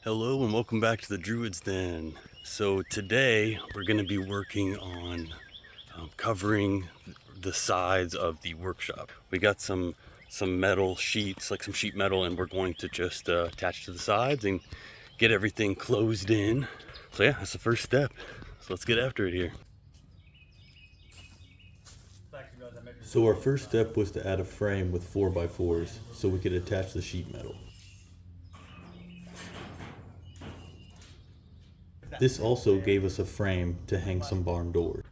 Hello and welcome back to the Druid's Den. So today we're going to be working on covering the sides of the workshop. We got some metal sheets, like some sheet metal, and we're going to just attach to the sides and get everything closed in. So yeah, that's the first step. So let's get after it here. So our first step was to add a frame with 4x4s so we could attach the sheet metal. This also gave us a frame to hang some barn doors.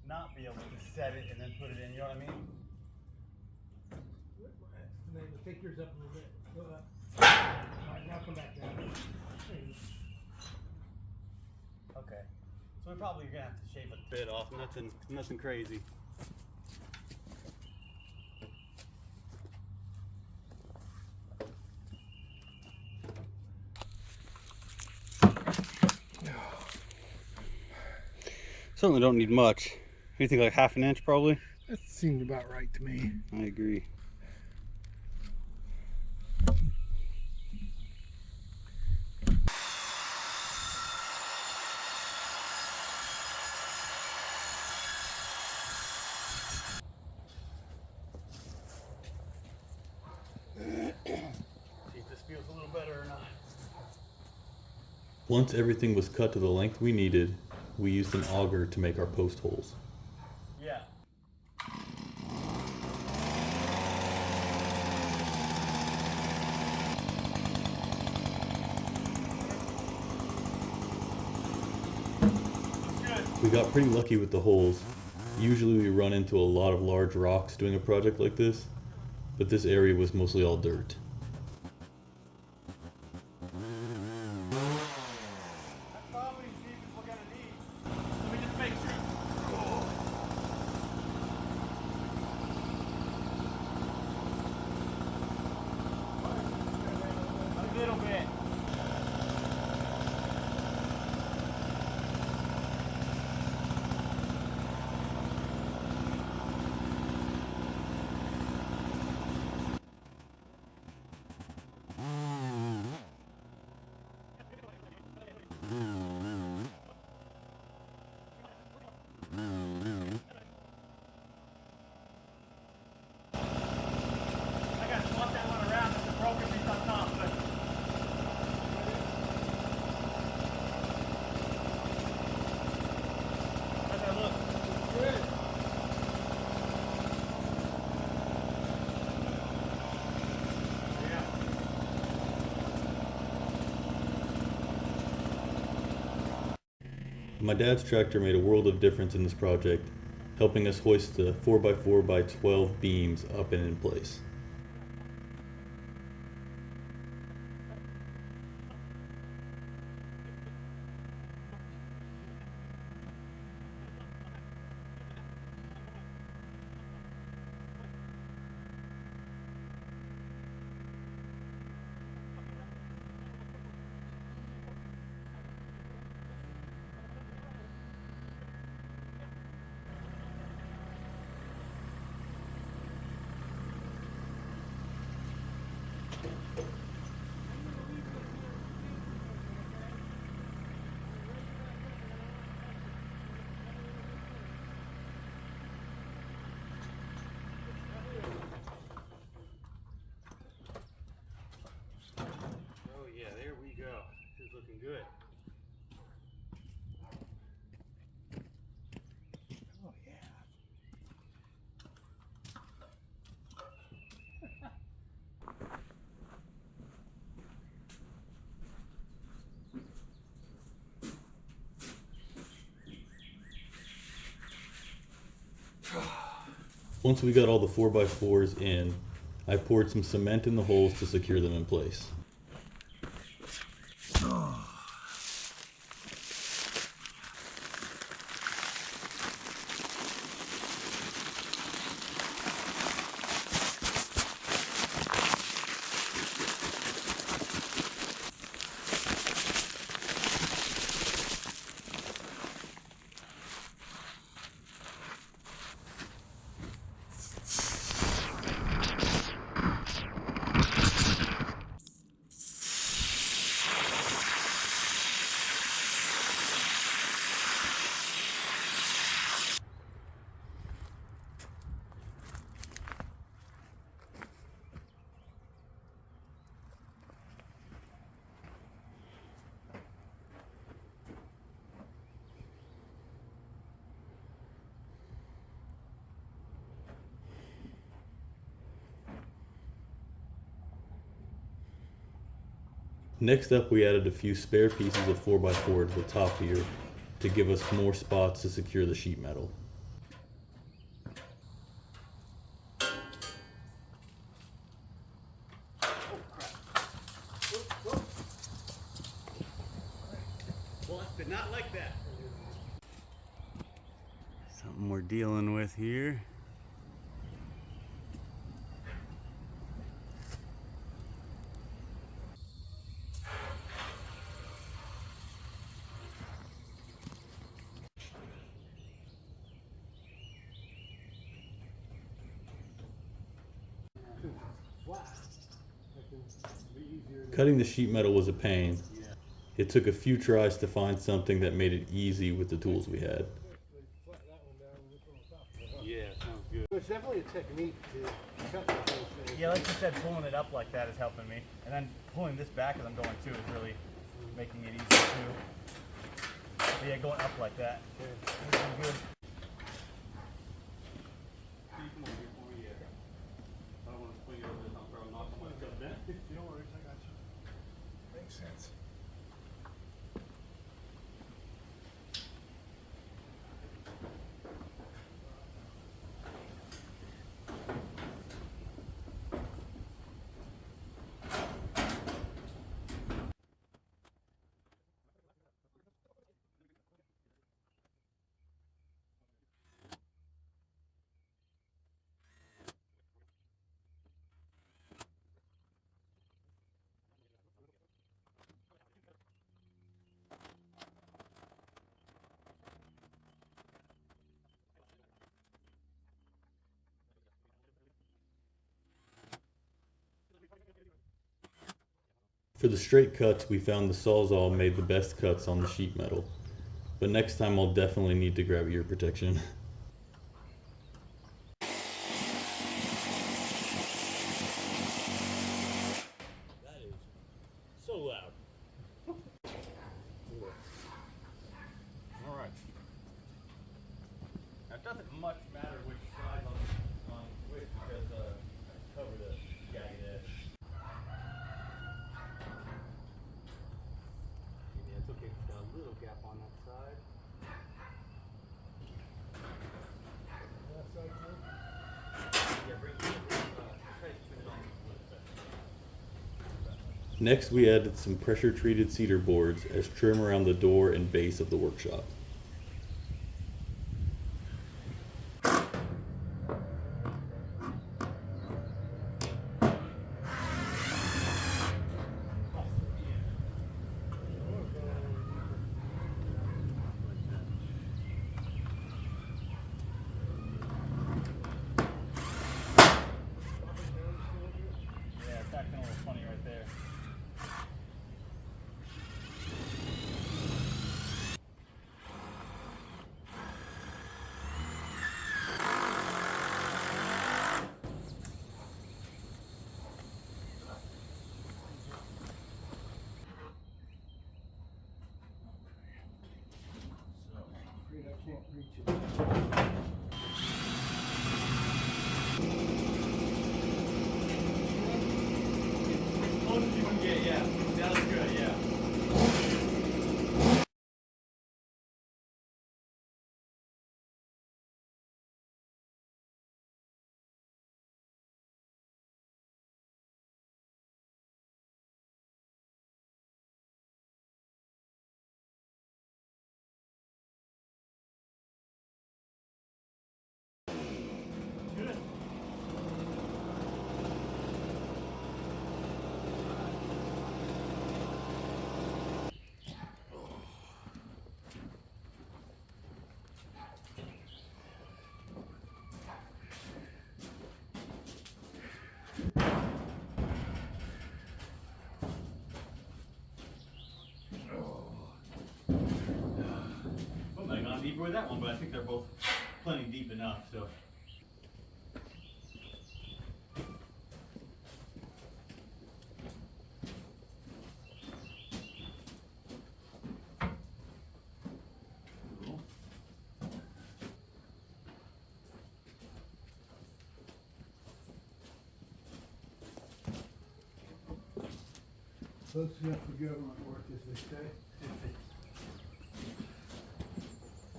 Not be able to set it and then put it in, you know what I mean? And then take yours up a little bit. Go up. Alright, now come back down. Okay. So we're probably gonna have to shave a bit off, nothing crazy. Certainly don't need much. You think like half an inch probably? That seemed about right to me. I agree. See if this feels a little better or not. Once everything was cut to the length we needed, we used an auger to make our post holes. Yeah. We got pretty lucky with the holes. Usually we run into a lot of large rocks doing a project like this, but this area was mostly all dirt. A little bit. I gotta swap that one around. It's a broken piece on top, but how's that look? Good. My dad's tractor made a world of difference in this project, helping us hoist the 4x4x12 beams up and in place. Oh yeah, there we go. This is looking good. Oh yeah. Once we got all the 4x4s in, I poured some cement in the holes to secure them in place. Next up, we added a few spare pieces of 4x4 to the top here to give us more spots to secure the sheet metal. But not like that. Something we're dealing with here. Cutting the sheet metal was a pain. It took a few tries to find something that made it easy with the tools we had. Yeah, sounds good. It's definitely a technique to cut those things. Yeah, like you said, pulling it up like that is helping me. And then pulling this back as I'm going too is really making it easier too. But yeah, going up like that is good. No worries, I got you. Makes sense. For the straight cuts, we found the Sawzall made the best cuts on the sheet metal. But next time I'll definitely need to grab ear protection. That is so loud. All right. Now, it doesn't much matter which side on which because I cover the jagged edge. Yeah, it's okay if it's got a little gap on that side. Yeah, bring try to spin it on a little bit. Next, we added some pressure-treated cedar boards as trim around the door and base of the workshop. Yeah, it's acting a little funny right there. Afraid I can't reach it. Close as you can get, yeah. That looks good, yeah. Good. Well, might not deeper with that one, but I think they're both plenty deep enough, so. Cool. Close enough for government work, as they say.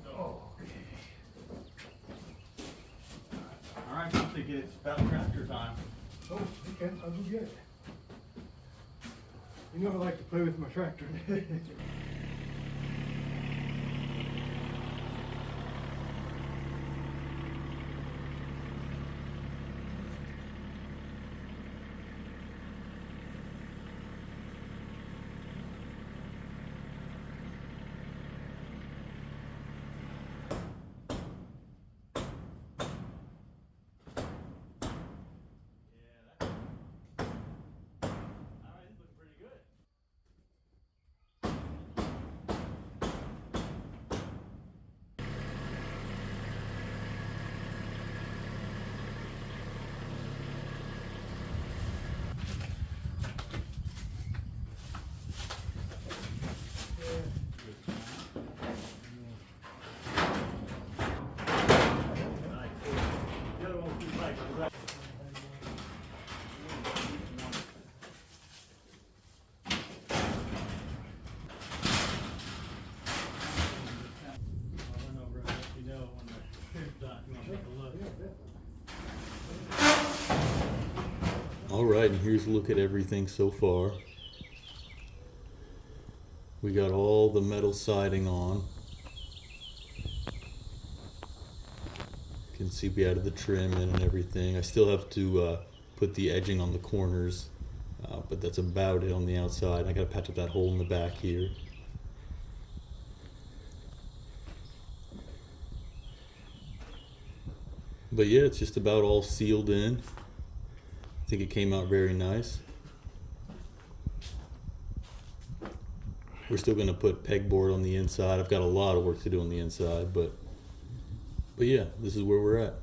Oh, okay. All right, I'm thinking it's about tractor time. Oh, okay, I'll go get it. You know I like to play with my tractor. All right, this looking pretty good. The other one was too tight. I'll run over and let you know when the trim's done. If you want to take a look. All right, and here's a look at everything so far. We got all the metal siding on. You can see we added the trim in and everything. I still have to put the edging on the corners, but that's about it on the outside. I gotta patch up that hole in the back here. But yeah, it's just about all sealed in. I think it came out very nice. We're still gonna put pegboard on the inside. I've got a lot of work to do on the inside, but yeah, this is where we're at.